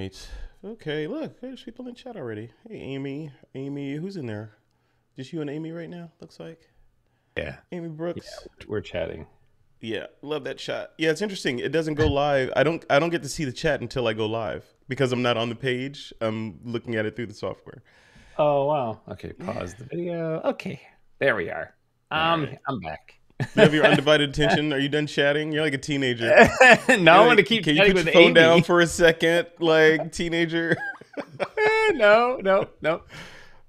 right. Okay, look, there's people in chat already. Hey, Amy. Amy, who's in there? Just you and Amy right now, looks like. Yeah. Amy Yeah, Brooks. we're chatting. Yeah, love that chat. Yeah, it's interesting. It doesn't go live. I don't get to see the chat until I go live because I'm not on the page. I'm looking at it through the software. Oh, wow. Okay, Yeah. pause the video. Okay, there we are. All right. I'm back. You have your undivided attention. Are you done chatting? You're like a teenager. No, I'm going to keep Can you chatting put with your phone down Amy. for a second, like teenager? No.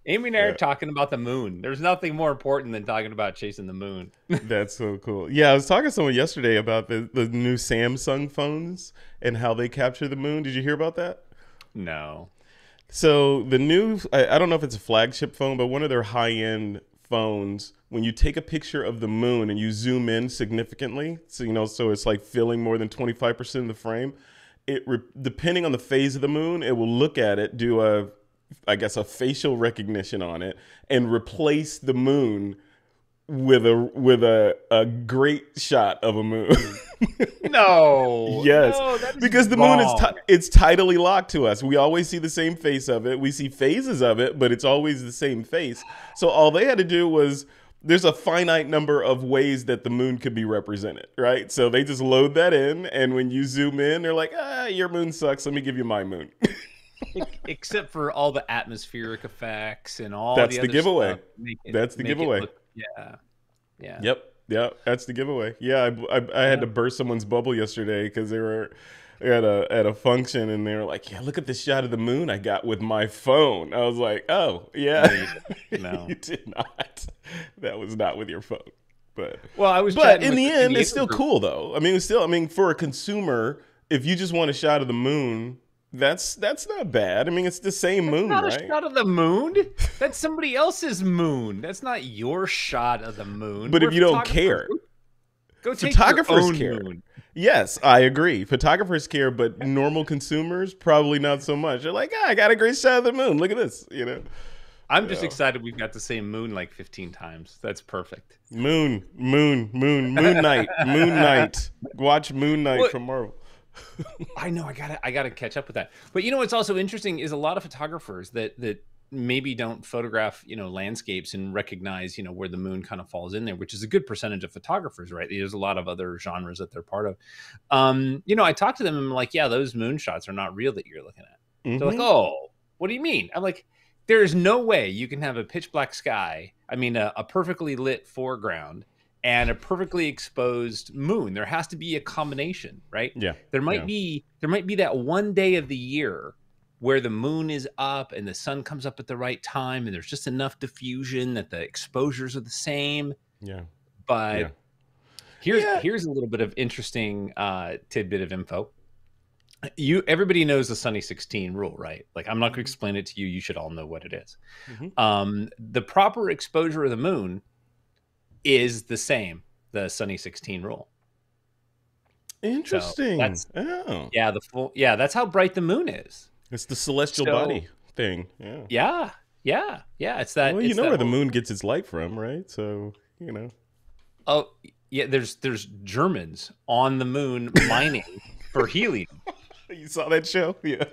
Amy and I are Yeah, talking about the moon. There's nothing more important than talking about chasing the moon. that's so cool. Yeah, I was talking to someone yesterday about the new Samsung phones and how they capture the moon. Did you hear about that? No. So the new, I don't know if it's a flagship phone, but one of their high-end phones, when you take a picture of the moon and you zoom in significantly, so it's like filling more than 25% of the frame, depending on the phase of the moon, it will look at it, do a facial recognition on it, and replace the moon with a great shot of a moon. No. Yes, No, that is because the moon is wrong. it's tidally locked to us. We always see the same face of it. We see phases of it, but it's always the same face. So all they had to do was there's a finite number of ways that the moon could be represented, right? So they just load that in, and when you zoom in, they're like, your moon sucks. Let me give you my moon. Except for all the atmospheric effects and all That's the the other giveaway. stuff. That's the Make it giveaway. look, yeah. Yep, that's the giveaway. Yeah, I had to burst someone's bubble yesterday because they were at a function and they were like, "Yeah, look at this shot of the moon I got with my phone." I was like, "Oh, yeah, No. you did not. That was not with your phone." But Well, I was but chatting in with the the end, San it's Diego still group. cool though. I mean, for a consumer, if you just want a shot of the moon, that's not bad. I mean, it's the same That's moon, not a right? shot of the moon. That's somebody else's moon. That's not your shot of the moon. But We're if you don't photographers. care, Go take your photographers own care. moon. Yes, I agree. Photographers care, but normal consumers probably not so much. They're like, I got a great shot of the moon. Look at this, I'm just Yeah. excited we've got the same moon like 15 times. That's perfect. Moon Knight, Moon Knight. Watch Moon Knight What? from Marvel. I know. I gotta catch up with that. But you know what's also interesting is a lot of photographers that maybe don't photograph landscapes and recognize where the moon kind of falls in there, which is a good percentage of photographers, right? There's a lot of other genres that they're part of. I talk to them and I'm like, yeah, those moon shots are not real that you're looking at. They're like, Mm-hmm. oh, what do you mean? I'm like, there is no way you can have a pitch black sky. I mean, a perfectly lit foreground and a perfectly exposed moon. There has to be a combination, right? Yeah. There might Yeah. be that one day of the year where the moon is up and the sun comes up at the right time and there's just enough diffusion that the exposures are the same. Yeah. But Yeah. here's a little bit of interesting tidbit of info. Everybody knows the Sunny 16 rule, right? Like, I'm not going to explain it to you. You should all know what it is. Mm-hmm. The proper exposure of the moon is the same, the Sunny 16 rule. Interesting. So that's how bright the moon is. It's the celestial So, body thing. Yeah. yeah. It's that. Well, it's where that the moon gets its light from, right? So, Oh, yeah. There's Germans on the moon mining for helium. You saw that show? Yeah.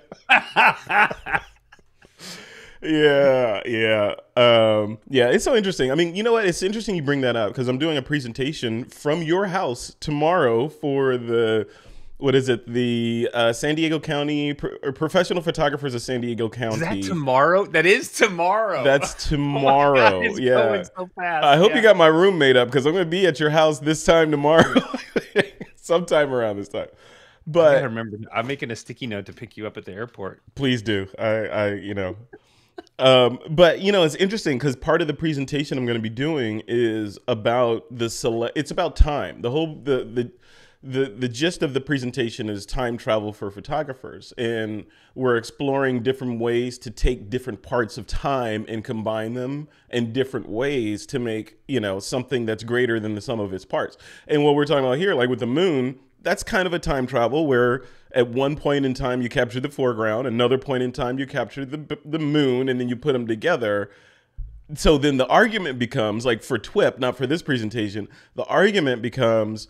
Yeah. It's so interesting. I mean, you know what? It's interesting you bring that up because I'm doing a presentation from your house tomorrow for the San Diego County Professional Photographers of San Diego County. Is that tomorrow? That is tomorrow. That's tomorrow. Oh my God, it's going so fast. I hope you got my room made up because I'm going to be at your house this time tomorrow, sometime around this time. I But gotta remember, I'm making a sticky note to pick you up at the airport. please do. But it's interesting because part of the presentation I'm going to be doing is about it's about time. The gist of the presentation is time travel for photographers, and we're exploring different ways to take different parts of time and combine them in different ways to make something that's greater than the sum of its parts. And what we're talking about here, like with the moon, that's kind of a time travel where at one point in time you capture the foreground, another point in time you capture the moon, and then you put them together. So then the argument becomes, like for TWIP, not for this presentation, the argument becomes,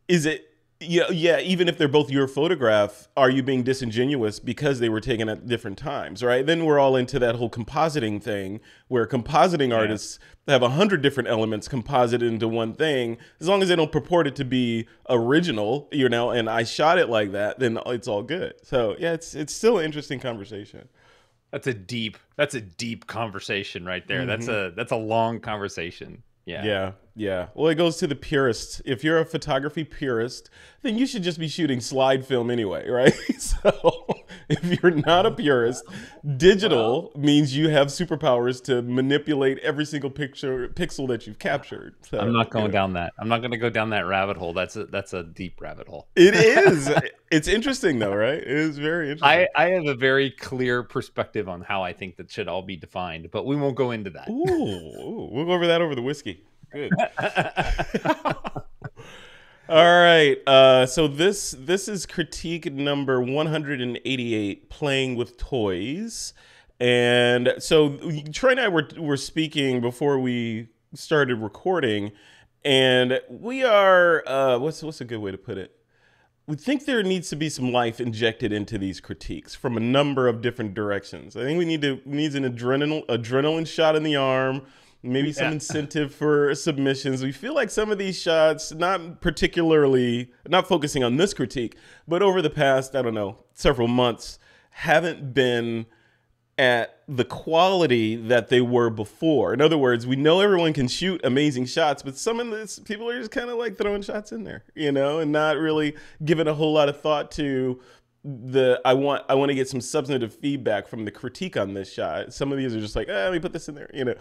is it Yeah, yeah. Even if they're both your photograph, are you being disingenuous because they were taken at different times, right? Then we're all into that whole compositing thing, where compositing Yeah. artists have 100 different elements composited into one thing. As long as they don't purport it to be original, you know, and I shot it like that, then it's all good. So yeah, it's still an interesting conversation. That's a deep conversation right there. Hmm. That's a long conversation. Yeah. Yeah, yeah. Well, it goes to the purist. If you're a photography purist, then you should just be shooting slide film anyway, right? So if you're not a purist, Well, digital means you have superpowers to manipulate every single pixel that you've captured. I'm So, not you going know, down that. I'm not going to go down that rabbit hole. That's a deep rabbit hole. it is. It's interesting though, right? It is very interesting. I have a very clear perspective on how I think that should all be defined, but we won't go into that. We'll go over that over the whiskey. Good. All right. So this is critique number 188, playing with toys. And so Troy and I were speaking before we started recording, and we are what's a good way to put it? We think there needs to be some life injected into these critiques from a number of different directions. I think we need an adrenaline shot in the arm, maybe some Yeah. incentive for submissions. We feel like some of these shots, not focusing on this critique, but over the past, I don't know, several months, haven't been at the quality that they were before. In other words, we know everyone can shoot amazing shots, but some of this people are just kind of like throwing shots in there, you know, and not really giving a whole lot of thought to I want to get some substantive feedback from the critique on this shot. Some of these are just like, let me put this in there, you know.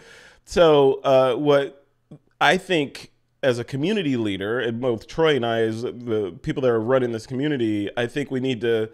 So what I think as a community leader, and both Troy and I, as the people that are running this community, I think we need to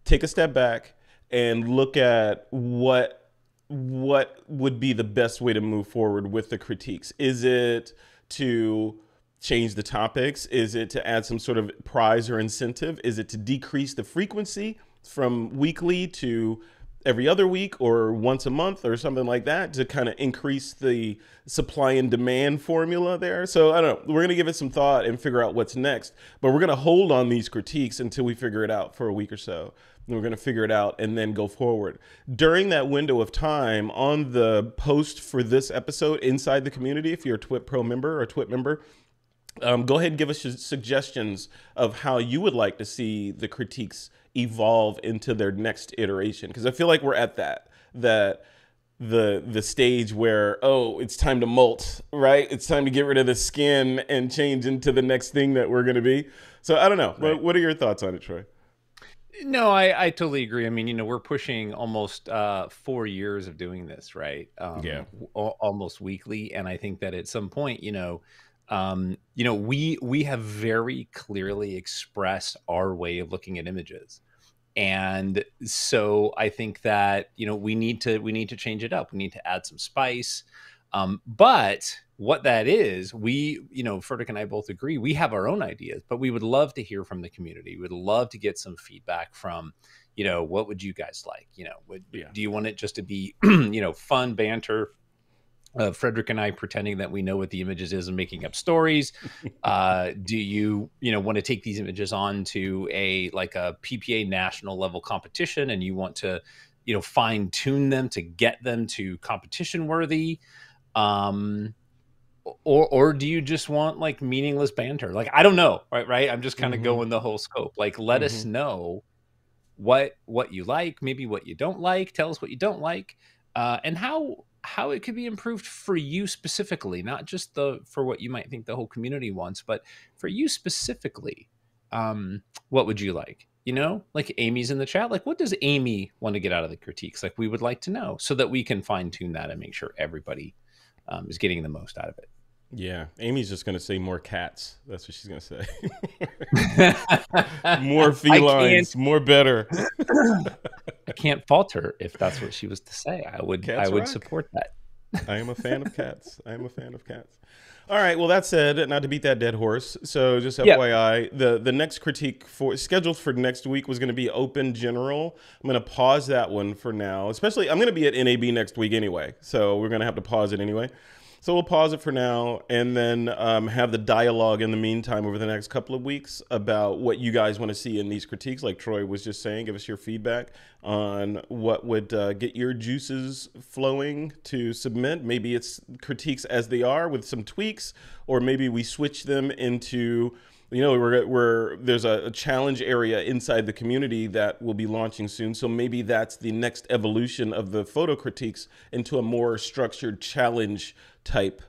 take a step back and look at what would be the best way to move forward with the critiques. Is it to change the topics? Is it to add some sort of prize or incentive? Is it to decrease the frequency from weekly to every other week or once a month or something like that to kind of increase the supply and demand formula there? So I don't know. We're going to give it some thought and figure out what's next, but we're going to hold on these critiques until we figure it out for a week or so. And we're going to figure it out and then go forward. During that window of time, on the post for this episode inside the community, if you're a TWIP Pro member or a TWIP member, go ahead and give us suggestions of how you would like to see the critiques evolve into their next iteration. Because I feel like we're at that the stage where, oh, it's time to molt, right? It's time to get rid of the skin and change into the next thing that we're going to be. So I don't know. Right. What are your thoughts on it, Troy? No, I totally agree. I mean, we're pushing almost 4 years of doing this, right? Yeah. Almost weekly, and I think that at some point, we have very clearly expressed our way of looking at images, and so I think that we need to change it up. We need to add some spice. But what that is, Furtick and I both agree, we have our own ideas, but we would love to hear from the community. We'd love to get some feedback from, what would you guys like? Do you want it just to be, fun banter? Frederick and I pretending that we know what the images is and making up stories. Do you, want to take these images on to a PPA national level competition, and you want to, fine tune them to get them to competition worthy? Or do you just want meaningless banter? I don't know, right? I'm just kind of going the whole scope. Let us know what you like, maybe what you don't like. Tell us what you don't like, and how it could be improved for you specifically, not just for what you might think the whole community wants, but for you specifically. What would you like? Amy's in the chat. What does Amy want to get out of the critiques? We would like to know so that we can fine tune that and make sure everybody is getting the most out of it. Yeah, Amy's just going to say more cats. That's what she's going to say. More felines, more better. I can't fault her if that's what she was to say. I would support that. I am a fan of cats. All right. Well, that said, not to beat that dead horse. So just FYI, the next critique scheduled for next week was going to be open general. I'm going to pause that one for now. Especially, I'm going to be at NAB next week anyway, so we're going to have to pause it anyway. So we'll pause it for now, and then have the dialogue in the meantime over the next couple of weeks about what you guys want to see in these critiques. Like Troy was just saying, give us your feedback on what would get your juices flowing to submit. Maybe it's critiques as they are with some tweaks, or maybe we switch them into, there's a challenge area inside the community that will be launching soon. So maybe that's the next evolution of the photo critiques into a more structured challenge type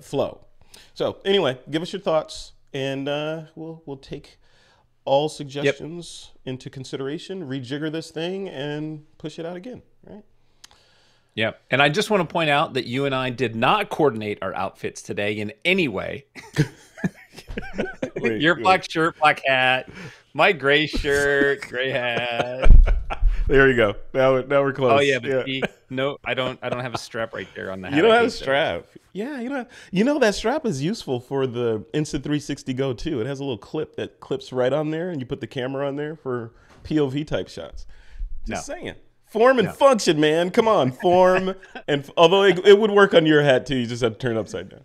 flow. So anyway, give us your thoughts, and we'll take all suggestions into consideration, rejigger this thing, and push it out again, right? Yeah. And I just want to point out that you and I did not coordinate our outfits today in any way. Your black shirt, black hat, my gray shirt, gray hat. There you go. Now we're close. Oh yeah, but see, no, I don't have a strap right there on the hat. You don't have a strap. Yeah, that strap is useful for the Insta360 Go too. It has a little clip that clips right on there, and you put the camera on there for POV type shots. Just saying. Form and function, man. Come on, form and although it would work on your hat too, you just have to turn it upside down.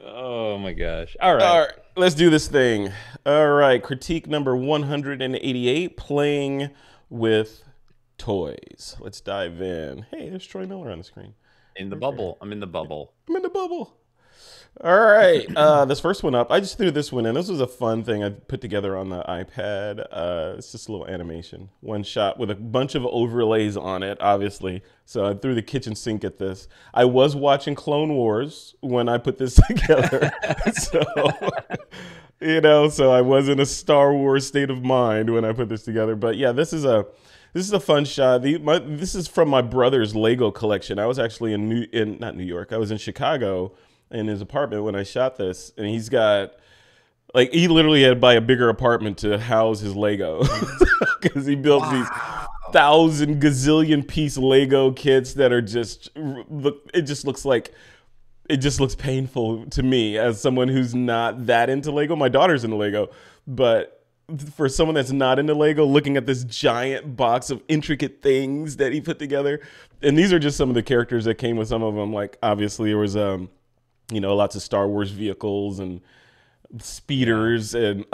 Oh my gosh. All right. Let's do this thing. All right. Critique number 188, playing with toys. Let's dive in. Hey, there's Troy Miller on the screen. In the bubble. I'm in the bubble. I'm in the bubble. All right. This first one up, I just threw this one in. This was a fun thing I put together on the iPad. It's just a little animation. One shot with a bunch of overlays on it, obviously. So I threw the kitchen sink at this. I was watching Clone Wars when I put this together. So I was in a Star Wars state of mind when I put this together. But yeah, this is a fun shot. This is from my brother's Lego collection. I was actually not New York. I was in Chicago in his apartment when I shot this, and he's got, like, he literally had to buy a bigger apartment to house his Lego because he built these 1,000 gazillion piece Lego kits that are it just looks painful to me as someone who's not that into Lego. My daughter's into Lego, but for someone that's not into Lego, looking at this giant box of intricate things that he put together, and these are just some of the characters that came with some of them. Like, obviously there was lots of Star Wars vehicles and speeders. And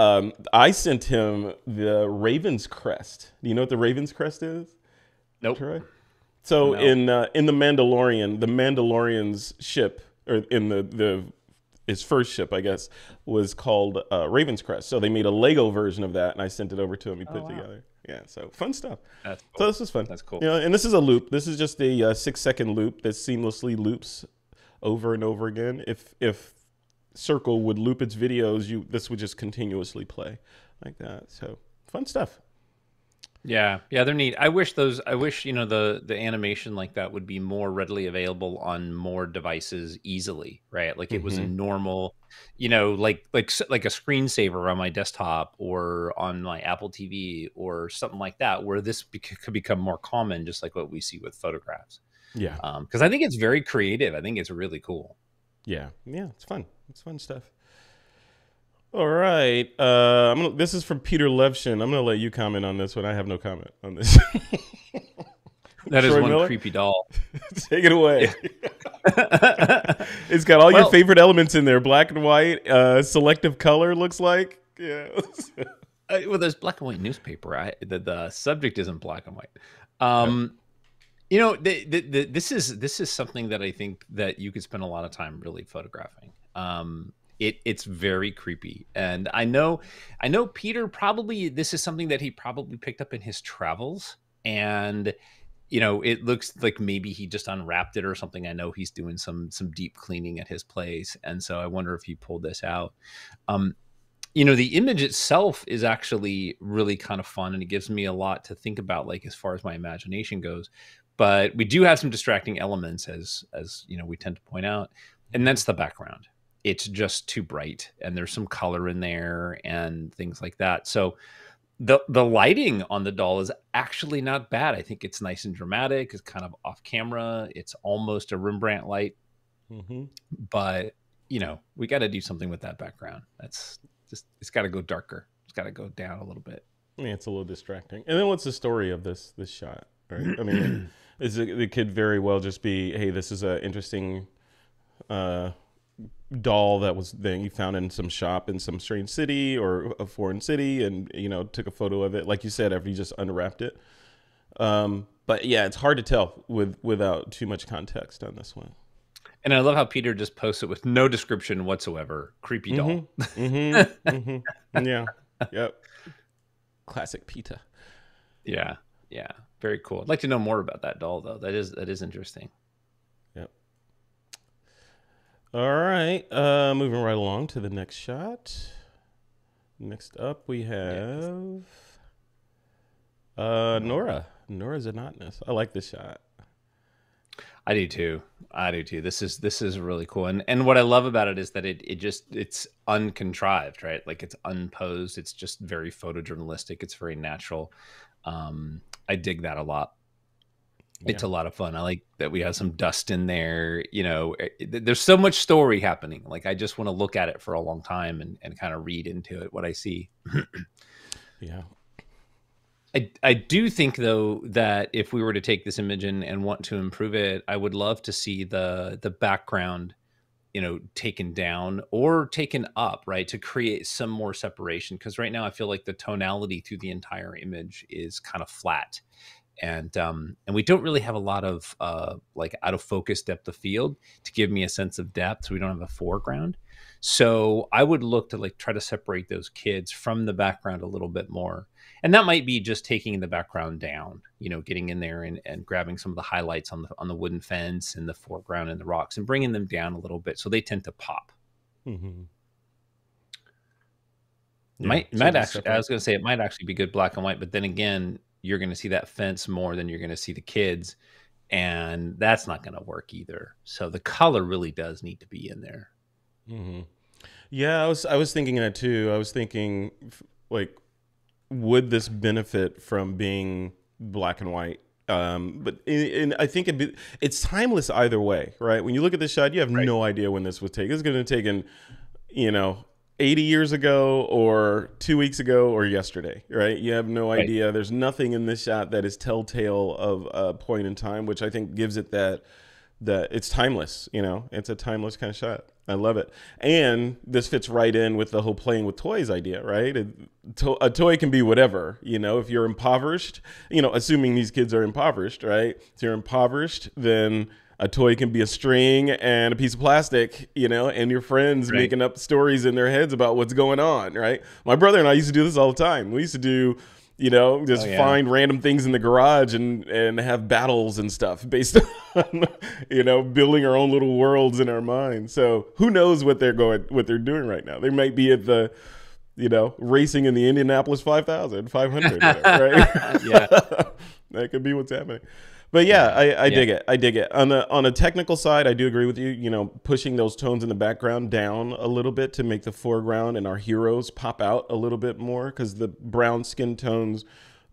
I sent him the Raven's Crest. Do you know what the Raven's Crest is? Nope. Troy? So no. In The Mandalorian, the Mandalorian's ship, or in his first ship, I guess, was called Raven's Crest. So they made a Lego version of that, and I sent it over to him. He put it together. Yeah, so fun stuff. That's cool. So this is fun. That's cool. And this is a loop. This is just a 6-second loop that seamlessly loops over and over again. If Circle would loop its videos, this would just continuously play like that. So fun stuff. Yeah, they're neat. I wish the animation like that would be more readily available on more devices easily, right? Like it was a normal, like a screensaver on my desktop or on my Apple TV or something like that, where this could become more common, just like what we see with photographs. Yeah. Because I think it's very creative. I think it's really cool. Yeah, it's fun. It's fun stuff. All right. This is from Peter Levchin. I'm going to let you comment on this one. I have no comment on this. That is Troy one Miller? Creepy doll. Take it away. Yeah. It's got all your favorite elements in there. Black and white, selective color, looks like. Yeah. Well, there's black and white newspaper. The subject isn't black and white. This is something that I think that you could spend a lot of time really photographing. It's very creepy, and I know Peter probably, this is something that he probably picked up in his travels, and it looks like maybe he just unwrapped it or something. I know he's doing some deep cleaning at his place, and so I wonder if he pulled this out. The image itself is actually really kind of fun, and it gives me a lot to think about, like as far as my imagination goes. But we do have some distracting elements, as we tend to point out, and that's the background. It's just too bright, and there's some color in there and things like that. So the lighting on the doll is actually not bad. I think it's nice and dramatic. It's kind of off camera. It's almost a Rembrandt light, but we got to do something with that background. It's got to go darker. It's got to go down a little bit. It's a little distracting. And then what's the story of this shot? Right? I mean, it could very well just be, hey, this is an interesting doll that was then you found in some shop in some strange city or a foreign city, and took a photo of it, like you said, after you just unwrapped it. But yeah, it's hard to tell without too much context on this one. And I love how Peter just posts it with no description whatsoever. Creepy doll. Yeah. Yep. Classic Peter. Yeah. Yeah. Very cool. I'd like to know more about that doll, though. That is interesting. Yep. All right. Moving right along to the next shot. Next up, we have Nora. Nora's Anonymous. I like this shot. I do too. This is really cool. And what I love about it is that it's uncontrived, right? Like it's unposed. It's just very photojournalistic. It's very natural. I dig that a lot. It's a lot of fun. I like that we have some dust in there. There's so much story happening. Like I just want to look at it for a long time and kind of read into it, what I see. Yeah. I do think, though, that if we were to take this image and want to improve it, I would love to see the background, taken down or taken up, right, to create some more separation. Because right now I feel like the tonality through the entire image is kind of flat. And we don't really have a lot of like out of focus depth of field to give me a sense of depth. So we don't have a foreground. So I would look to like try to separate those kids from the background a little bit more. And that might be just taking the background down, getting in there and grabbing some of the highlights on the wooden fence and the foreground and the rocks and bringing them down a little bit. So they tend to pop. Mm-hmm. Might actually, I was going to say it might actually be good black and white, but then again, you're going to see that fence more than you're going to see the kids. And that's not going to work either. So the color really does need to be in there. Mm-hmm. Yeah, I was thinking that too. I was thinking, like, would this benefit from being black and white? But I think it's timeless either way, right? When you look at this shot, you have no idea when this was taken. It's going to taken, 80 years ago or 2 weeks ago or yesterday, right? You have no idea. There's nothing in this shot that is telltale of a point in time, which I think gives it that it's timeless. It's a timeless kind of shot. I love it. And this fits right in with the whole playing with toys idea, right? A toy can be whatever, if you're impoverished, assuming these kids are impoverished, right? If you're impoverished, then a toy can be a string and a piece of plastic, and your friends making up stories in their heads about what's going on, right? My brother and I used to do this all the time. We used to do find random things in the garage and have battles and stuff based on, building our own little worlds in our minds. So who knows what they're doing right now? They might be at the, racing in the Indianapolis 500, right? Yeah. That could be what's happening. But yeah, I dig it. I dig it. On a technical side, I do agree with you, pushing those tones in the background down a little bit to make the foreground and our heroes pop out a little bit more, because the brown skin tones,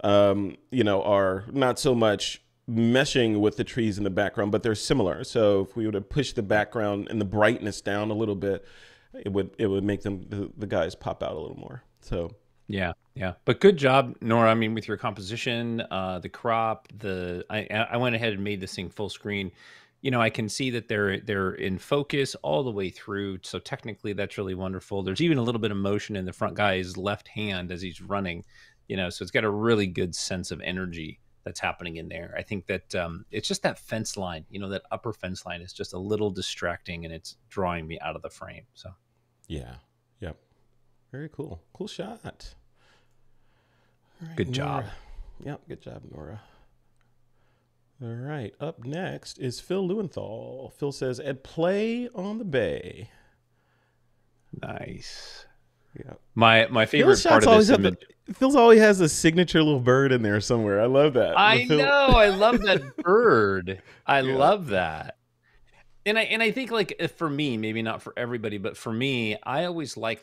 are not so much meshing with the trees in the background, but they're similar. So if we were to push the background and the brightness down a little bit, it would make the guys pop out a little more. So yeah. But good job, Nora. I mean, with your composition, the crop, I went ahead and made this thing full screen. I can see that they're in focus all the way through. So technically that's really wonderful. There's even a little bit of motion in the front guy's left hand as he's running, so it's got a really good sense of energy that's happening in there. I think that it's just that fence line, that upper fence line is just a little distracting and it's drawing me out of the frame. So yeah. Yep. Very cool. Cool shot. Right, good job. Nora. Yep, good job, Nora. All right, up next is Phil Lewenthal. Phil says, "At play on the bay." Nice. Yeah. My favorite part of this image. Phil's always has a signature little bird in there somewhere. I love that. I know. I love that bird. I love that. And I think, like, for me, maybe not for everybody, but for me, I always like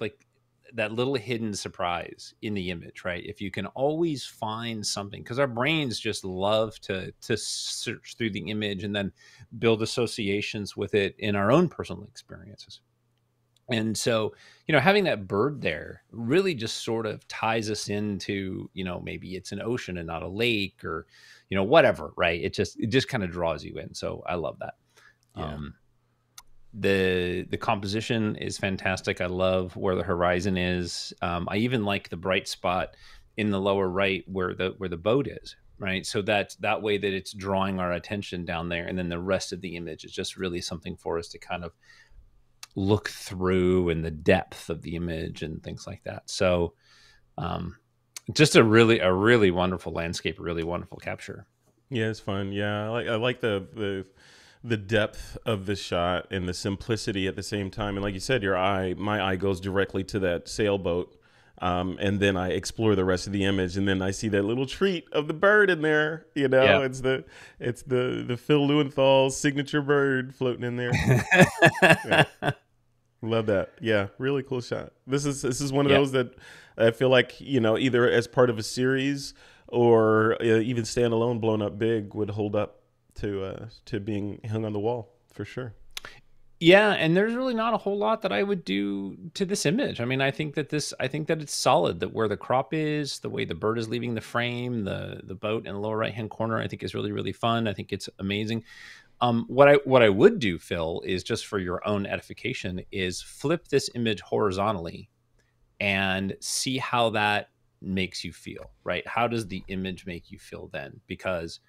that little hidden surprise in the image, right? If you can always find something, because our brains just love to search through the image and then build associations with it in our own personal experiences. And so, having that bird there really just sort of ties us into, maybe it's an ocean and not a lake, or, whatever, right? It just kind of draws you in. So I love that. Yeah. The composition is fantastic. I love where the horizon is. I even like the bright spot in the lower right where the boat is, right? So that way that it's drawing our attention down there, and then the rest of the image is just really something for us to kind of look through, and the depth of the image and things like that. So just a really wonderful landscape, a really wonderful capture. Yeah, it's fun. Yeah, I like the depth of the shot and the simplicity at the same time. And like you said, my eye goes directly to that sailboat, and then I explore the rest of the image, and then I see that little treat of the bird in there. You know, Yeah. it's the Phil Lewenthal's signature bird floating in there. Yeah. Love that. Yeah, really cool shot. This is one of Yeah. those that I feel like, either as part of a series or even standalone, blown up big, would hold up to being hung on the wall for sure. Yeah, and there's really not a whole lot that I would do to this image. I mean, I think that it's solid, that where the crop is, the way the bird is leaving the frame, the boat in the lower right-hand corner, I think is really, really fun. I think it's amazing. What I would do, Phil, is just for your own edification, is flip this image horizontally and see how that makes you feel, right? How does the image make you feel then? Because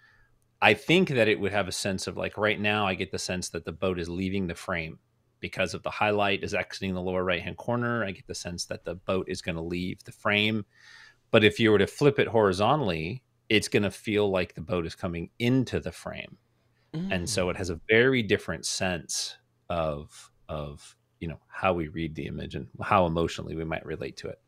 I think that it would have a sense of, like, right now I get the sense that the boat is leaving the frame because of the highlight is exiting the lower right hand corner. I get the sense that the boat is going to leave the frame. But if you were to flip it horizontally, it's going to feel like the boat is coming into the frame. And so it has a very different sense of how we read the image and how emotionally we might relate to it.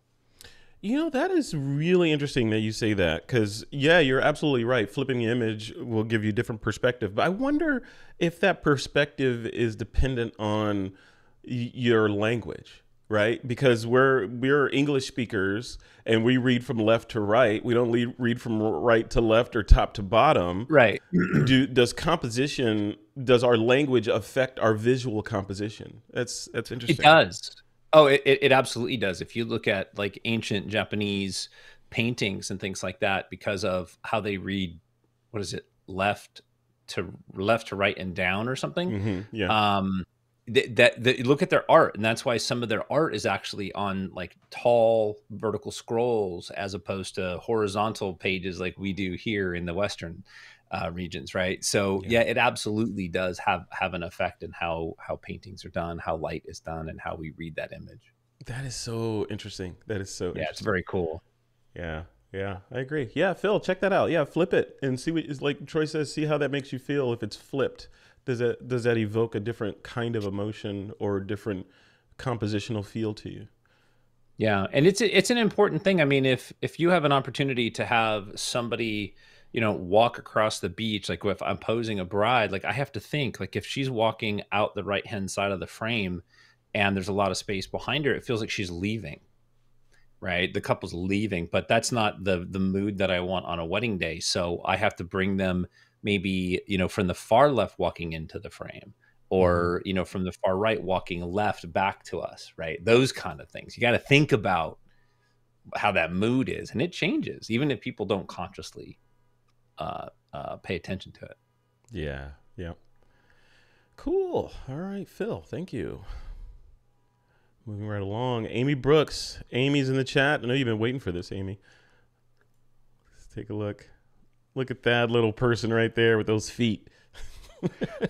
That is really interesting that you say that, because, yeah, you're absolutely right. Flipping the image will give you different perspective. But I wonder if that perspective is dependent on your language, right? Because we're English speakers and we read from left to right. We don't read from right to left or top to bottom. Right. Does our language affect our visual composition? That's interesting. It does. Oh, it absolutely does. If you look at like ancient Japanese paintings and things like that, because of how they read, what is it, left to right and down or something. Yeah. Look at their art, and that's why some of their art is actually on like tall vertical scrolls as opposed to horizontal pages like we do here in the Western regions, right? So yeah, it absolutely does have an effect in how paintings are done, how light is done, and how we read that image. That is so interesting. Yeah, it's very cool. Yeah, I agree. Yeah, Phil, check that out. Yeah, flip it and see what is, like Troy says, see how that makes you feel if it's flipped. Does that evoke a different kind of emotion or different compositional feel to you? Yeah, and it's an important thing. I mean, if you have an opportunity to have somebody, walk across the beach, like if I'm posing a bride, like I have to think, like if she's walking out the right hand side of the frame and there's a lot of space behind her, it feels like she's leaving, right? The couple's leaving, but that's not the mood that I want on a wedding day. So I have to bring them maybe, from the far left walking into the frame, or, from the far right walking left back to us, right? Those kind of things. You got to think about how that mood is, and it changes even if people don't consciously pay attention to it. Yeah. Cool. All right, Phil, thank you. Moving right along. Amy Brooks. Amy's in the chat. I know you've been waiting for this, Amy. Let's take a look. Look at that little person right there with those feet.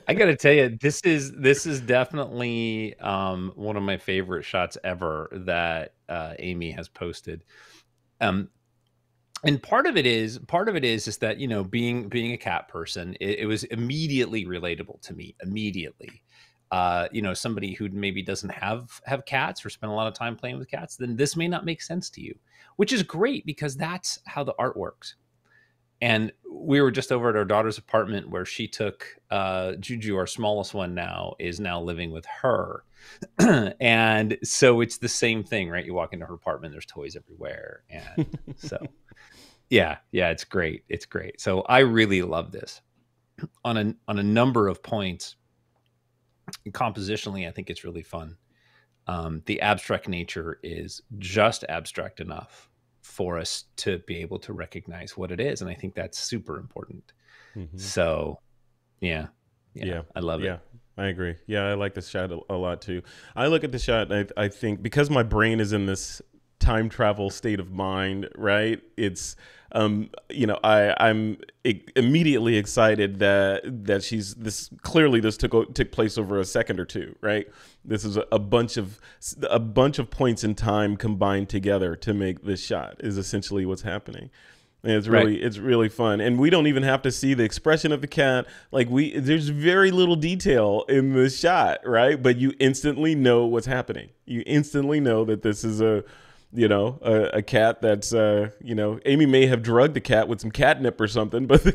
I got to tell you, this is definitely one of my favorite shots ever that Amy has posted. And part of it is that, being a cat person, it was immediately relatable to me immediately. Somebody who maybe doesn't have cats or spend a lot of time playing with cats, then this may not make sense to you, which is great because that's how the art works. And we were just over at our daughter's apartment where she took Juju, our smallest one is now living with her. And so it's the same thing, right? You walk into her apartment, there's toys everywhere. And so, yeah, it's great. It's great. So I really love this on a number of points. Compositionally, I think it's really fun. The abstract nature is just abstract enough for us to be able to recognize what it is. And I think that's super important. So yeah, I love it. I agree. Yeah, I like this shot a lot too. I look at the shot and I think because my brain is in this time travel state of mind, right? It's I'm immediately excited that she's this clearly this took place over a second or two, right? This is a bunch of points in time combined together to make this shot is essentially what's happening. And it's really fun. And we don't even have to see the expression of the cat. Like there's very little detail in this shot, right? But you instantly know what's happening. You instantly know that this is a cat that's Amy may have drugged the cat with some catnip or something, but the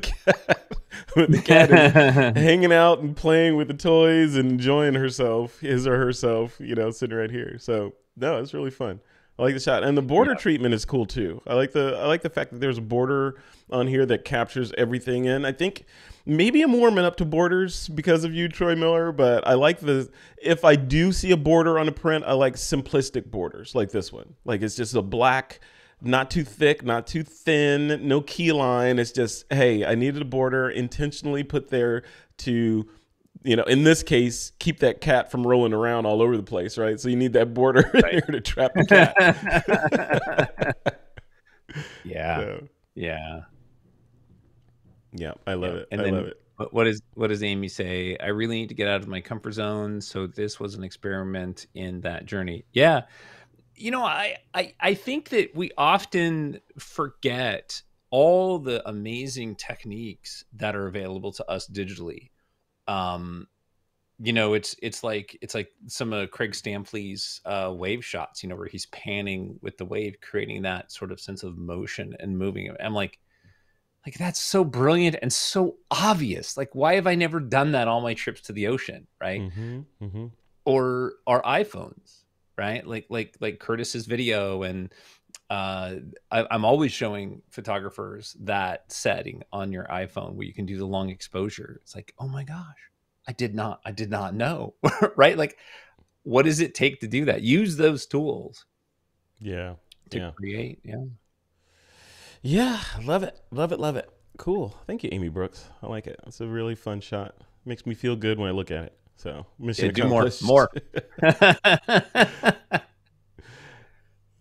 cat is hanging out and playing with the toys and enjoying herself, his or herself, sitting right here. So no, it's really fun. I like the shot, and the border treatment is cool too. I like the fact that there's a border on here that captures everything in. I think maybe I'm warming up to borders because of you, Troy Miller, but I like if I do see a border on a print, I like simplistic borders like this one. Like it's just a black, not too thick, not too thin, no key line. It's just, hey, I needed a border intentionally put there to, in this case, keep that cat from rolling around all over the place, right? So you need that border there to trap the cat. Yeah. So. Yeah. Yeah, I love it. And I love it. What does Amy say? I really need to get out of my comfort zone. So this was an experiment in that journey. Yeah. I think that we often forget all the amazing techniques that are available to us digitally. It's like some of Craig Stampley's wave shots, where he's panning with the wave, creating that sort of sense of motion and moving it. I'm like that's so brilliant and so obvious. Like, why have I never done that all my trips to the ocean, right? Mm-hmm, mm-hmm. Or our iPhones, right? Like Curtis's video, and I'm always showing photographers that setting on your iPhone where you can do the long exposure. It's like, oh my gosh, I did not know, right? Like, what does it take to do that? Use those tools. To create. Yeah. Yeah, love it. Love it. Love it. Cool. Thank you, Amy Brooks. I like it. It's a really fun shot. Makes me feel good when I look at it. So mission accomplished. Do more.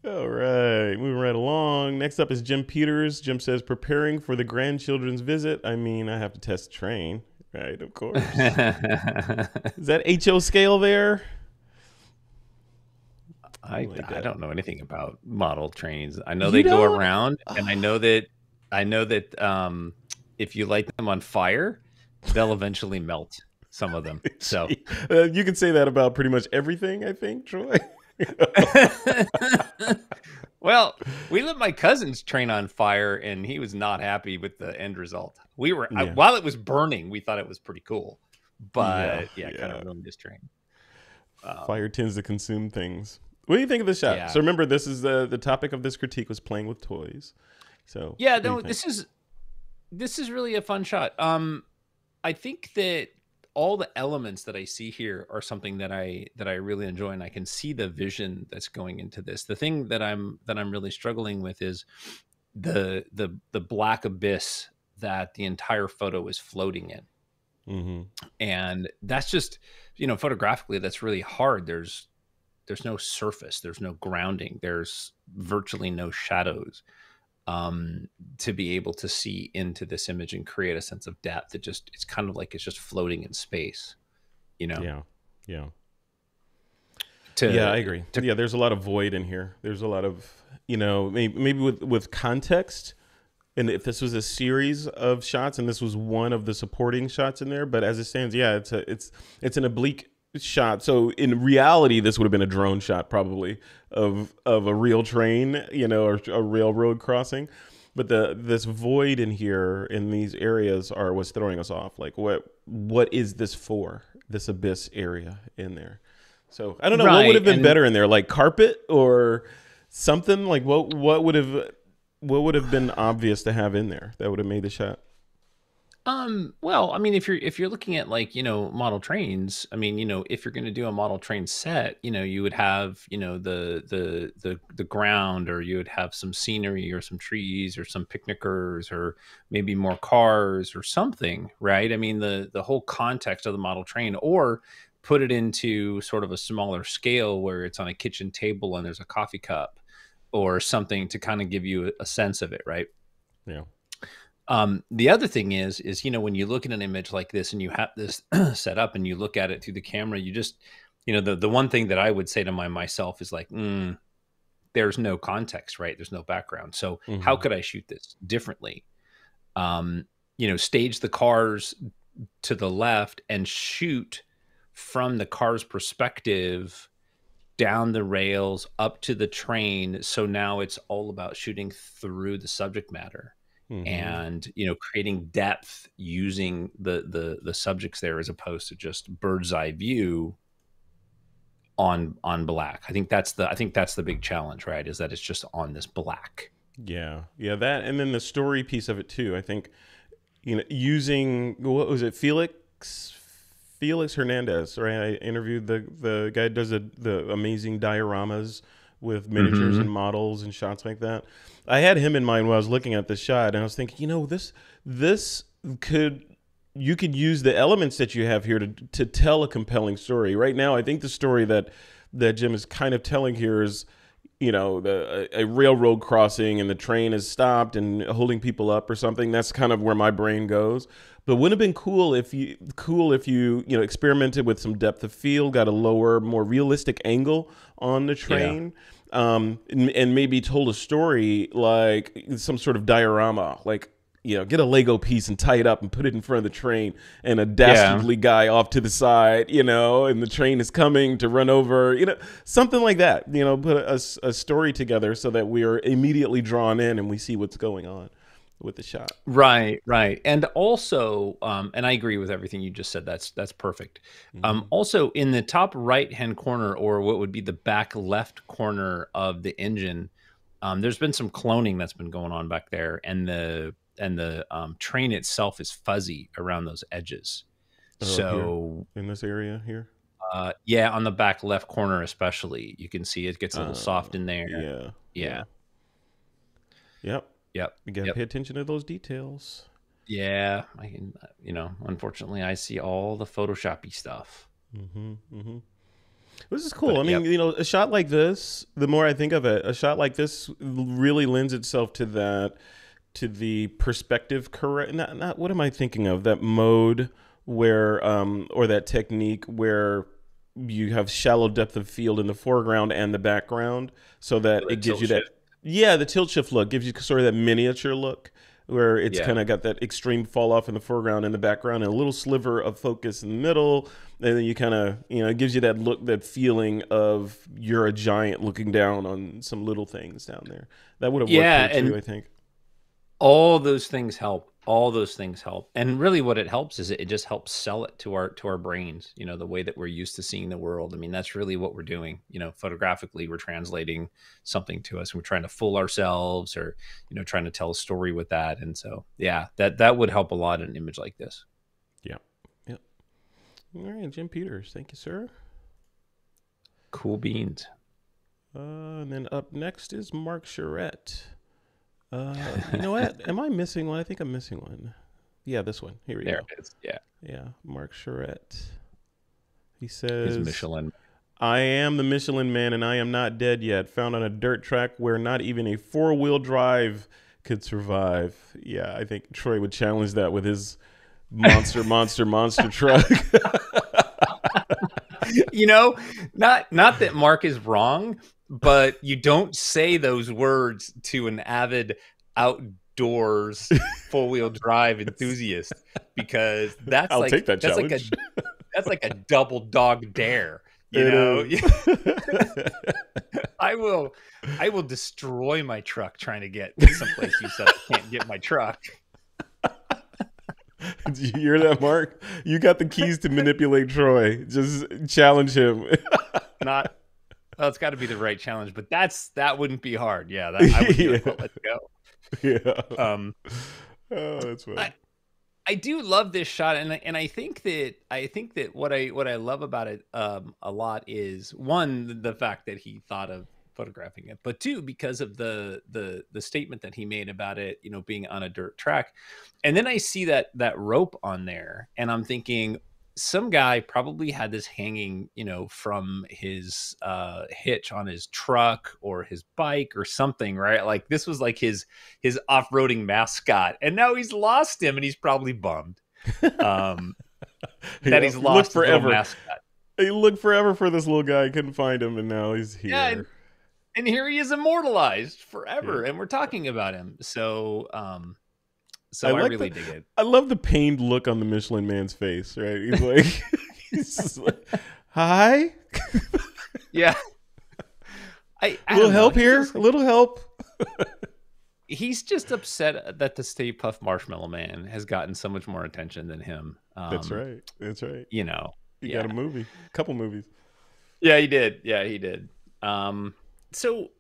All right, moving right along. Next up is Jim Peters. Jim says, preparing for the grandchildren's visit. I mean, I have to test the train, right? Of course. Is that HO scale there? I don't know anything about model trains. I know they go around, and I know that if you light them on fire, they'll eventually melt. Some of them. So you can say that about pretty much everything, I think, Troy. Well, we lit my cousin's train on fire, and he was not happy with the end result. While it was burning, we thought it was pretty cool, but kind of ruined his train. Fire tends to consume things. What do you think of this shot? Yeah. So remember, this is the topic of this critique was playing with toys. So this is really a fun shot. I think that all the elements that I see here are something that I really enjoy, and I can see the vision that's going into this. The thing that I'm really struggling with is the black abyss that the entire photo is floating in. Mm-hmm. And that's just, photographically, that's really hard. There's no surface, there's no grounding, there's virtually no shadows to be able to see into this image and create a sense of depth. It's kind of like it's just floating in space, Yeah. I agree. There's a lot of void in here. There's a lot of, maybe with context. And if this was a series of shots and this was one of the supporting shots in there, but as it stands, it's an oblique shot. So in reality, this would have been a drone shot probably of a real train, or a railroad crossing. But this void in here in these areas was throwing us off. Like what is this for? This abyss area in there. So I don't know what would have been better in there, like carpet or something. Like what would have been obvious to have in there that would have made the shot? Well, I mean, if you're looking at like, model trains, I mean, if you're going to do a model train set, you would have, the ground, or you would have some scenery or some trees or some picnickers or maybe more cars or something, right? I mean, the whole context of the model train, or put it into sort of a smaller scale where it's on a kitchen table and there's a coffee cup or something to kind of give you a sense of it, right? Yeah. The other thing is, when you look at an image like this and you have this set up and you look at it through the camera, you just, the one thing that I would say to myself is like, there's no context, right? There's no background. So how could I shoot this differently? Stage the cars to the left and shoot from the car's perspective down the rails up to the train. So now it's all about shooting through the subject matter. And creating depth using the subjects there, as opposed to just bird's eye view on black. I think that's the big challenge, right? Is that it's just on this black. Yeah, that, and then the story piece of it too. I think using, what was it, Felix Hernandez, right? I interviewed the guy who does the amazing dioramas with miniatures and models and shots like that. I had him in mind when I was looking at this shot, and I was thinking, you could use the elements that you have here to tell a compelling story. Right now, I think the story that Jim is kind of telling here is, a railroad crossing and the train is stopped and holding people up or something. That's kind of where my brain goes. But wouldn't it have been cool if you experimented with some depth of field, got a lower, more realistic angle on the train, and maybe told a story like some sort of diorama, like, get a Lego piece and tie it up and put it in front of the train, and a dastardly guy off to the side, and the train is coming to run over, something like that, put a story together so that we are immediately drawn in and we see what's going on with the shot. Right. And also, and I agree with everything you just said. That's perfect. Also, in the top right-hand corner, or what would be the back left corner of the engine, there's been some cloning that's been going on back there, and the train itself is fuzzy around those edges. So here, in this area here, on the back left corner especially, you can see it gets a little soft in there. Yep. You gotta pay attention to those details. Yeah, I can. Unfortunately, I see all the Photoshoppy stuff. This is cool. But, I mean, a shot like this, the more I think of it, a shot like this really lends itself to that, to the perspective correct. Not what am I thinking of? That mode where, or that technique where you have shallow depth of field in the foreground and the background, so that it gives you that. Yeah, the tilt shift look gives you sort of that miniature look, where it's kind of got that extreme fall off in the foreground and the background, and a little sliver of focus in the middle, and then you kind of, it gives you that look, that feeling of you're a giant looking down on some little things down there. That would have worked here too, I think. All those things help. And really what it helps is it just helps sell it to our brains, the way that we're used to seeing the world. I mean, that's really what we're doing. Photographically, we're translating something to us, and we're trying to fool ourselves, or, trying to tell a story with that. And so, that would help a lot in an image like this. Yeah. All right, Jim Peters. Thank you, sir. Cool beans. And then up next is Mark Charette. You know what? Am I missing one? I think I'm missing one. Yeah, this one. Here we go. There it is. Yeah, Mark Charette. He says, His Michelin. I am the Michelin man, and I am not dead yet. Found on a dirt track where not even a 4-wheel drive could survive. Yeah, I think Troy would challenge that with his monster truck. Not that Mark is wrong, but you don't say those words to an avid outdoors 4-wheel drive enthusiast, because that's take that challenge. That's like a double dog dare. I will destroy my truck trying to get someplace you said I can't get my truck. Did you hear that, Mark? You got the keys to manipulate Troy. Just challenge him. Well, it's got to be the right challenge, but that wouldn't be hard. I would be like, well, let's go. Yeah. Oh, that's funny. I do love this shot, and I think that what I love about it a lot is one, the fact that he thought of photographing it, but two, because of the statement that he made about it, you know, being on a dirt track. And then I see that rope on there, and I'm thinking some guy probably had this hanging, you know, from his hitch on his truck or his bike or something, right? Like this was like his off-roading mascot, and now he's lost him, and he's probably bummed um, that Yeah, he's he looked lost his little forever. mascot. He looked forever for this little guy. Couldn't find him, and now he's Yeah, here. and here he is immortalized Yeah. forever, and we're talking about him. So, I I like really dig it. I love the pained look on the Michelin man's face. Right? He's like, he's just like, hi. Yeah, I A little don't know. help here. A little help. He's just upset that the Stay Puft Marshmallow Man has gotten so much more attention than him. That's right. That's right. You know, He yeah. got a movie, a couple movies. Yeah, he did. Yeah, he did. So,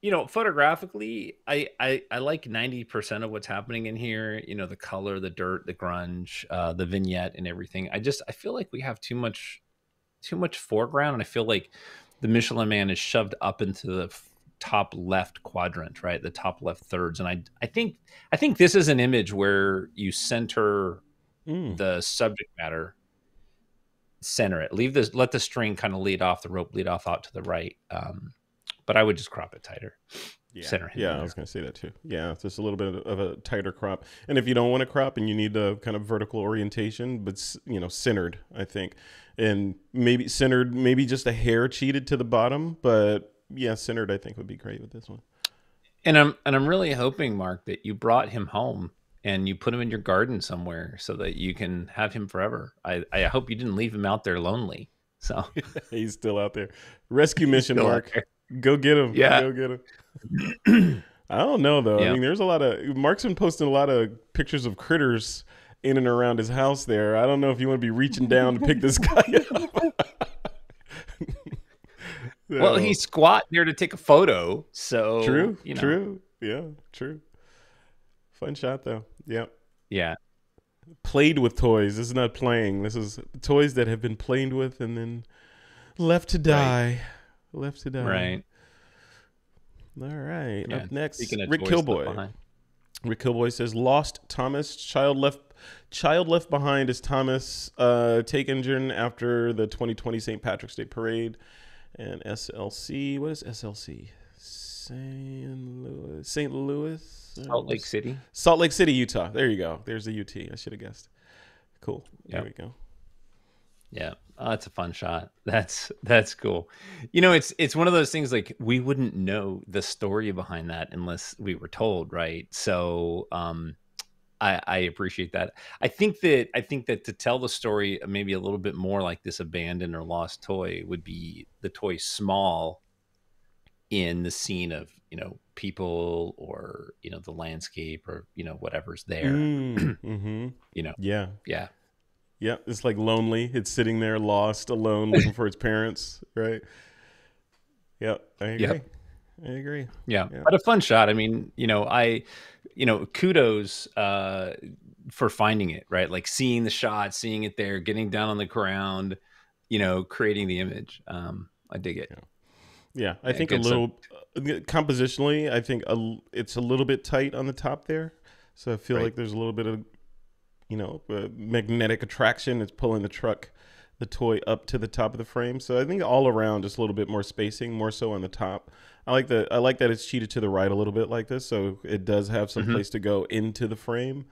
you know, photographically, I like 90% of what's happening in here. You know, the color, the dirt, the grunge, the vignette, and everything. I feel like we have too much foreground, and I feel like the Michelin Man is shoved up into the top left quadrant, right? The top left thirds, and I think this is an image where you center the subject matter, center it, leave this, let the string kind of lead off, the rope lead off out to the right. But I would just crop it tighter. Yeah, Center him. yeah, I was going to say that too. Yeah, just a little bit of a tighter crop. And if you don't want to crop and you need a kind of vertical orientation, but you know, centered, I think, and maybe centered, maybe just a hair cheated to the bottom, but yeah, centered, I think would be great with this one. And I'm really hoping, Mark, that you brought him home and you put him in your garden somewhere so that you can have him forever. I hope you didn't leave him out there lonely. So He's still out there. Rescue mission, still out Mark. there. Go get him. Yeah. Go get him. I don't know though. Yeah. I mean, there's a lot of Mark's been posting a lot of pictures of critters in and around his house there. I don't know if you want to be reaching down to pick this guy up. Well, he's squat there to take a photo. So True. you know. True. Yeah. True. Fun shot though. Yep. Yeah. Played with toys. This is not playing. This is toys that have been played with and then left to die. Right. Left to die. Right. All right. Yeah. Up next, Speaking of Rick toys Kilboy. Rick Kilboy says, "Lost Thomas, child left behind is Thomas, take engine after the 2020 St. Patrick's Day Parade." And SLC, what is SLC? St. Louis? Salt Lake City. Salt Lake City, Utah. There you go. There's the UT. I should have guessed. Cool. There we go. Yeah. Oh, that's a fun shot. That's cool. You know, it's one of those things like we wouldn't know the story behind that unless we were told, right? So I appreciate that. I think that to tell the story maybe a little bit more like this abandoned or lost toy would be the toy small in the scene of, you know, people or, you know, the landscape or, you know, whatever's there. Mm-hmm. You know. Yeah. Yeah. Yeah, it's like lonely. It's sitting there lost, alone, looking for its parents, right? Yeah, I agree. Yep. I agree. Yeah, but a fun shot. I mean, you know, kudos for finding it, right? Like seeing the shot, seeing it there, getting down on the ground, you know, creating the image. I dig it. Yeah, I think a little compositionally, I think it's a little bit tight on the top there. So I feel like there's a little bit of, you know, magnetic attraction. It's pulling the toy up to the top of the frame. So I think all around just a little bit more spacing, more so on the top. I like that it's cheated to the right a little bit like this, so it does have some place to go into the frame,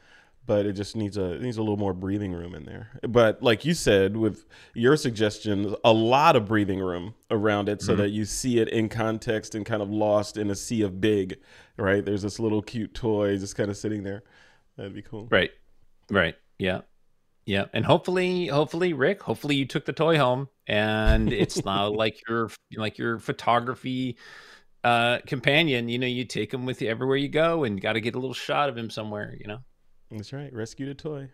but it just needs a little more breathing room in there. But like you said, with your suggestions, a lot of breathing room around it so that you see it in context and kind of lost in a sea of big, right? There's this little cute toy just kind of sitting there. That'd be cool. Right. Yeah. Yeah. And hopefully, Rick, you took the toy home and it's not like your photography companion, you know, you take him with you everywhere you go and got to get a little shot of him somewhere, you know. That's right. Rescue the toy.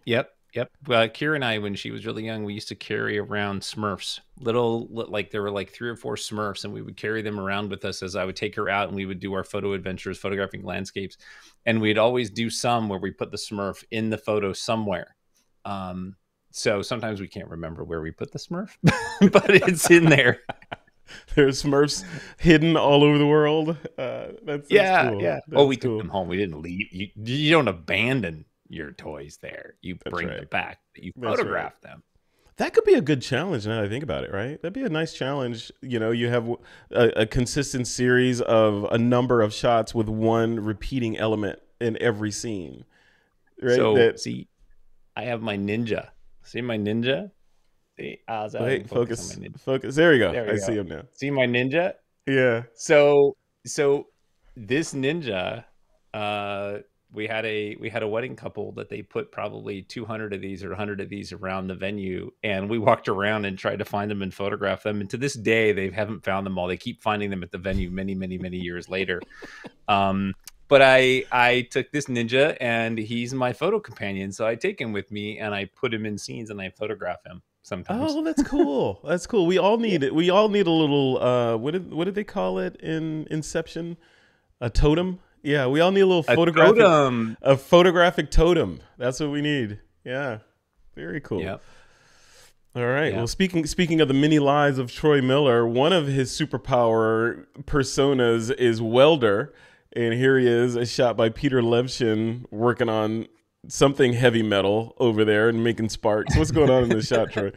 Yep. Yep. Kira and I, when she was really young, we used to carry around Smurfs, like there were like 3 or 4 Smurfs, and we would carry them around with us as I would take her out, and we would do our photo adventures, photographing landscapes. And we'd always do some where we put the Smurf in the photo somewhere. So sometimes we can't remember where we put the Smurf, but it's in there. There's Smurfs hidden all over the world. That's cool. Yeah. That's We cool. took them home. We didn't leave. You don't abandon your toys there. You bring them back. You photograph them. That could be a good challenge now that I think about it, right? That'd be a nice challenge. You know, you have a consistent series of a number of shots with one repeating element in every scene, right? So, see, I have my Ninja. See my Ninja? See, wait, focus. There we go. I see him now. See my Ninja? Yeah. So this Ninja, we had a wedding couple that they put probably 200 of these or 100 of these around the venue, and we walked around and tried to find them and photograph them. And to this day, they haven't found them all. They keep finding them at the venue many, many, many years later. But I took this Ninja, and he's my photo companion. So I take him with me, and I put him in scenes, and I photograph him sometimes. Oh, that's cool. That's cool. We all need it. We all need a little. What did they call it in Inception? A totem. Yeah, we all need a little photographic totem. That's what we need. Yeah, very cool. Yep. All right. Yep. Well, speaking of the many lives of Troy Miller, one of his superpower personas is welder, and here he is, a shot by Peter Levchin, working on something heavy metal over there and making sparks. What's going on in this shot, Troy?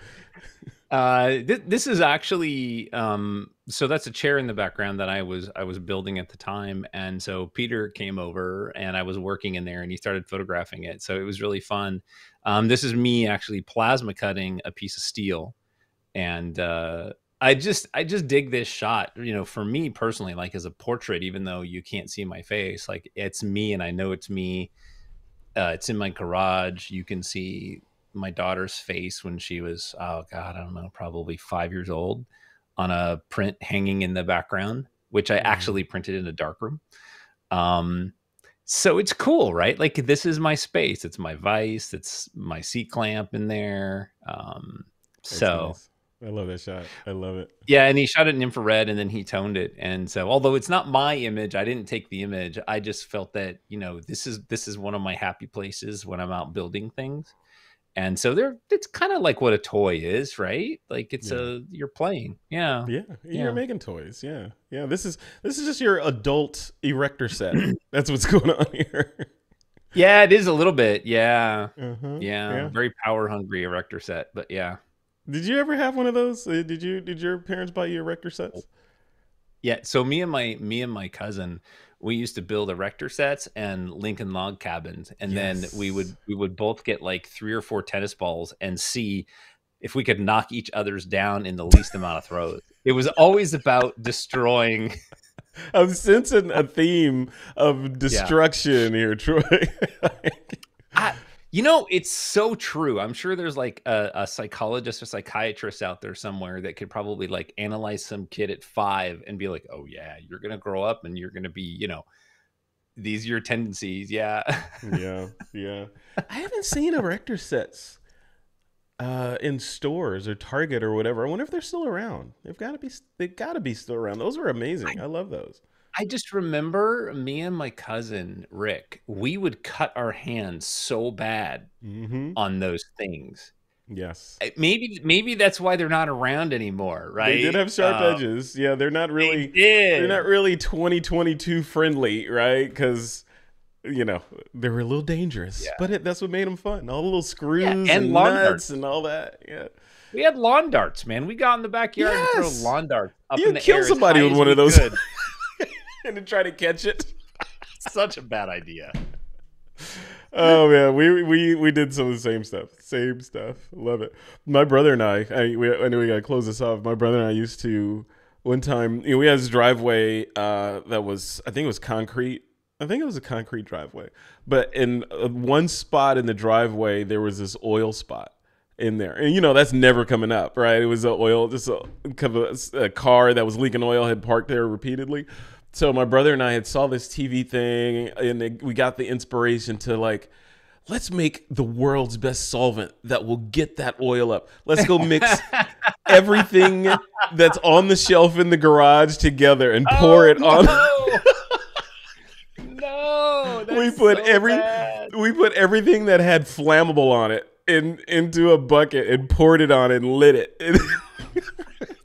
This is actually so that's a chair in the background that I was building at the time, and so Peter came over and I was working in there, and he started photographing it. So it was really fun. This is me actually plasma cutting a piece of steel, and I just dig this shot. You know, for me personally, like as a portrait, even though you can't see my face, like it's me, and I know it's me. It's in my garage. You can see my daughter's face when she was, oh God, I don't know, probably 5 years old, on a print hanging in the background, which I actually printed in a darkroom. So it's cool, right? Like this is my space. It's my vise. It's my seat clamp in there. So nice. I love that shot. I love it. Yeah, and he shot it in infrared, and then he toned it. And so, although it's not my image, I didn't take the image. I just felt that, you know, this is one of my happy places when I'm out building things. And so it's kind of like what a toy is, right? Like it's you're playing. Yeah. You're making toys. Yeah. This is just your adult erector set. That's what's going on here. Yeah, it is a little bit. Yeah. Very power hungry erector set, but yeah. Did you ever have one of those? Did your parents buy you erector sets? Yeah. So me and my cousin, we used to build erector sets and Lincoln log cabins, and then we would both get like 3 or 4 tennis balls and see if we could knock each other's down in the least amount of throws. It was always about destroying. I'm sensing a theme of destruction here, Troy. You know, it's so true. I'm sure there's like a psychologist or psychiatrist out there somewhere that could probably like analyze some kid at 5 and be like, oh yeah, you're going to grow up and you're going to be, you know, these are your tendencies. Yeah. Yeah. I haven't seen erector sets in stores or Target or whatever. I wonder if they're still around. They've got to be still around. Those were amazing. I love those. I just remember me and my cousin Rick, we would cut our hands so bad on those things. Yes. Maybe that's why they're not around anymore, right? They did have sharp edges. Yeah, they're not really 2022 friendly, right? Because you know, they were a little dangerous. But that's what made them fun. All the little screws and nuts and all that. Yeah. We had lawn darts, man. We got in the backyard and throw lawn darts up in the air. You kill somebody with one of those. And to try to catch it. Such a bad idea. Oh man, we did some of the same stuff. Love it. My brother and I know we gotta close this off. My brother and I used to one time, you know, we had this driveway that was, I think it was concrete. I think it was a concrete driveway, but in one spot in the driveway there was this oil spot in there, and you know that's never coming up, right? It was a car that was leaking oil had parked there repeatedly. So my brother and I had saw this TV thing, and we got the inspiration to like, let's make the world's best solvent that will get that oil up. Let's go mix everything that's on the shelf in the garage together and pour it on. No, that's we put so bad. we put everything that had flammable on it into a bucket and poured it on it and lit it. It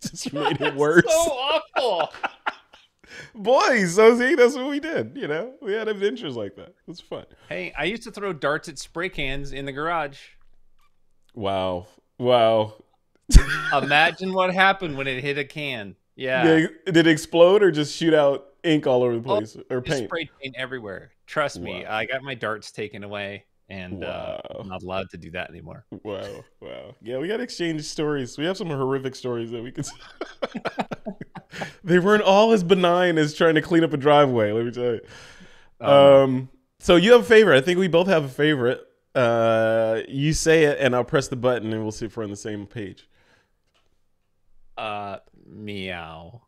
just made it worse. So awful. Boys, so see, that's what we did. You know, we had adventures like that. It was fun. Hey, I used to throw darts at spray cans in the garage. Wow. Imagine what happened when it hit a can. Yeah. Did it explode or just shoot out ink all over the place or paint? Spray paint everywhere. Trust me, I got my darts taken away, and I'm not allowed to do that anymore. Wow. Yeah, we got to exchange stories. We have some horrific stories that we could. They weren't all as benign as trying to clean up a driveway. Let me tell you. So you have a favorite. I think we both have a favorite. You say it, and I'll press the button, and we'll see if we're on the same page. Meow.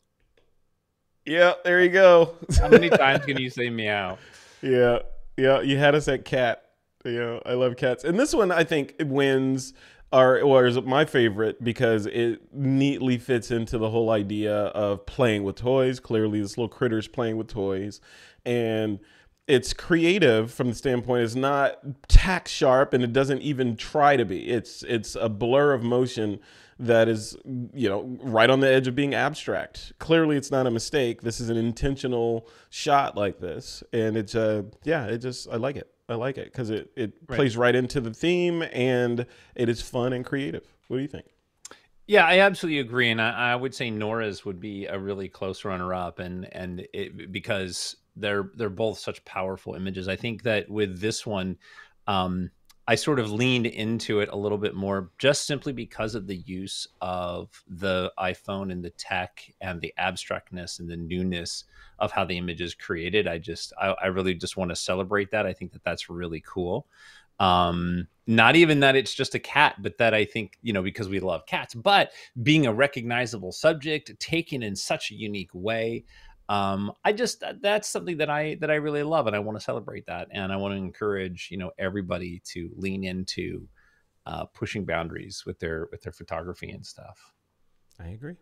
Yeah, there you go. How many times can you say meow? Yeah. You had us at cat. I love cats, and this one I think wins. Or is my favorite because it neatly fits into the whole idea of playing with toys. Clearly, this little critter's playing with toys, and it's creative from the standpoint it's not tack sharp, and it doesn't even try to be. It's a blur of motion that is right on the edge of being abstract. Clearly, it's not a mistake. This is an intentional shot like this, and it's I like it. I like it because it plays right into the theme, and it is fun and creative. What do you think? Yeah, I absolutely agree, and I would say Nora's would be a really close runner-up, and because they're both such powerful images. I think that with this one, I sort of leaned into it a little bit more, just simply because of the use of the iPhone and the tech and the abstractness and the newness of how the image is created. I really just want to celebrate that. I think that that's really cool. Not even that it's just a cat, but that I think, because we love cats, but being a recognizable subject taken in such a unique way. That's something that I really love, and I want to celebrate that. And I want to encourage, everybody to lean into, pushing boundaries with their photography and stuff. I agree.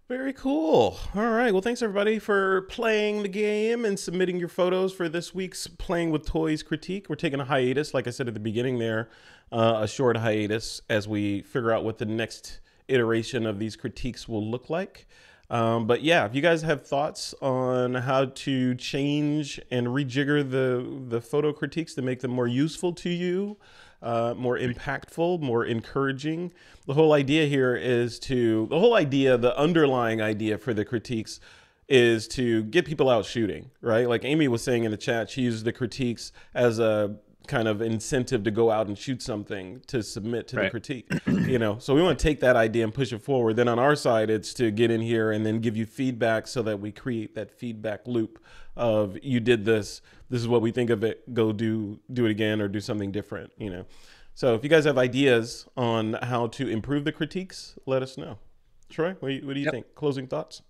Very cool. All right. Well, thanks everybody for playing the game and submitting your photos for this week's Playing with Toys critique. We're taking a hiatus, like I said at the beginning there, a short hiatus as we figure out what the next iteration of these critiques will look like. But yeah, if you guys have thoughts on how to change and rejigger the photo critiques to make them more useful to you, more impactful, more encouraging, the whole idea here is the underlying idea for the critiques is to get people out shooting, right? Like Amy was saying in the chat, she used the critiques as a kind of incentive to go out and shoot something to submit to the critique, so we want to take that idea and push it forward. Then on our side, it's to get in here and then give you feedback so that we create that feedback loop of you did this is what we think of it, go do it again or do something different, So if you guys have ideas on how to improve the critiques, let us know. Troy, what do you think? Closing thoughts?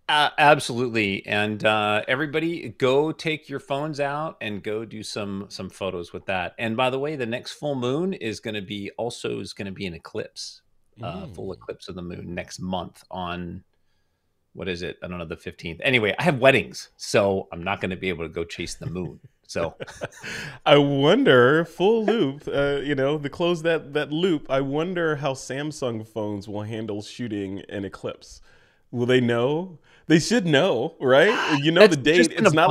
Absolutely. And everybody go take your phones out and go do some photos with that. And by the way, the next full moon is going to be an eclipse, full eclipse of the moon next month on, what is it? I don't know, the 15th. Anyway, I have weddings, so I'm not going to be able to go chase the moon. So I wonder, full loop, to close that loop, I wonder how Samsung phones will handle shooting an eclipse. Will they know? They should know, right? The date. It's not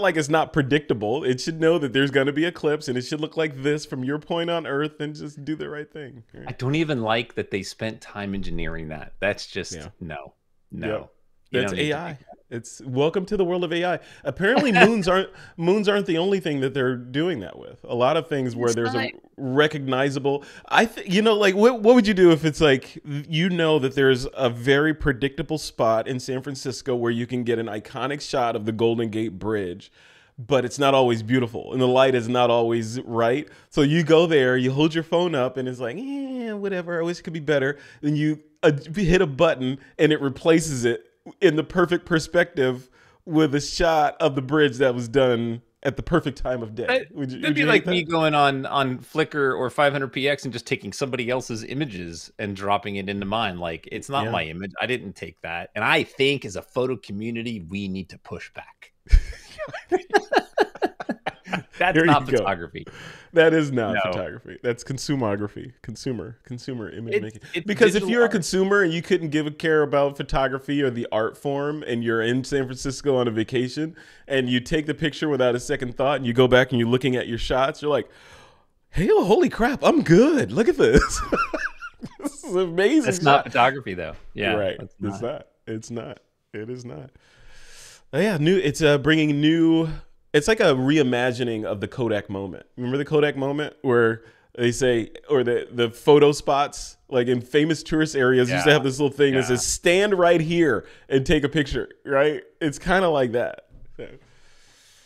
like it's not predictable. It should know that there's going to be eclipse, and it should look like this from your point on Earth, and just do the right thing. Right? I don't even like that they spent time engineering that. That's just no. Yep. That's AI. It's welcome to the world of AI. Apparently, moons aren't the only thing that they're doing that with. A lot of things where there's a recognizable. What would you do if it's like that there's a very predictable spot in San Francisco where you can get an iconic shot of the Golden Gate Bridge, but it's not always beautiful and the light is not always right. So you go there, you hold your phone up, and it's like, whatever. I wish it could be better. Then you hit a button and it replaces it in the perfect perspective with a shot of the bridge that was done at the perfect time of day. That'd be like me going on Flickr or 500px and just taking somebody else's images and dropping it into mine. Like, it's not my image. I didn't take that. And I think as a photo community, we need to push back. That's not photography. That is not photography. That's consumography. Consumer image making. Because if you're a consumer and you couldn't give a care about photography or the art form, and you're in San Francisco on a vacation and you take the picture without a second thought and you go back and you're looking at your shots, you're like, hey, holy crap, I'm good. Look at this. This is amazing. It's not photography though. Yeah. Right. It's not. It is not. Yeah. It's bringing new. It's like a reimagining of the Kodak moment. Remember the Kodak moment where they say, or the photo spots, like in famous tourist areas, used to have this little thing that says, stand right here and take a picture, right? It's kind of like that. So.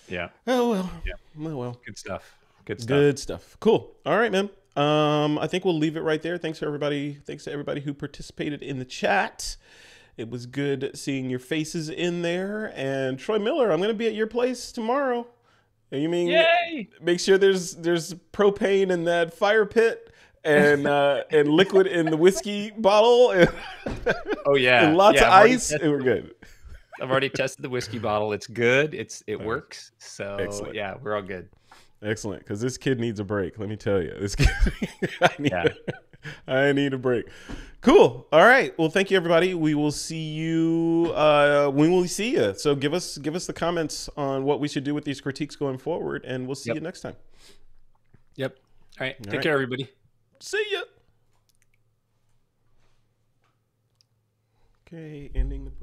Yeah. Oh, well. Yeah. Oh, well. Good stuff. Good stuff. Cool. All right, man. I think we'll leave it right there. Thanks to everybody who participated in the chat. It was good seeing your faces in there. And Troy Miller, I'm going to be at your place tomorrow. You mean, yay! Make sure there's propane in that fire pit and liquid in the whiskey bottle. And oh yeah, and lots of ice, and we're good. I've already tested the whiskey bottle. It's good. It works. So excellent. Yeah, we're all good. Excellent, because this kid needs a break. Let me tell you, this kid. I need a break. Cool. All right. Well, thank you, everybody. We will see you when we see you. So give us the comments on what we should do with these critiques going forward, and we'll see you next time. Yep. All right. Take care, everybody. See ya. Okay. Ending the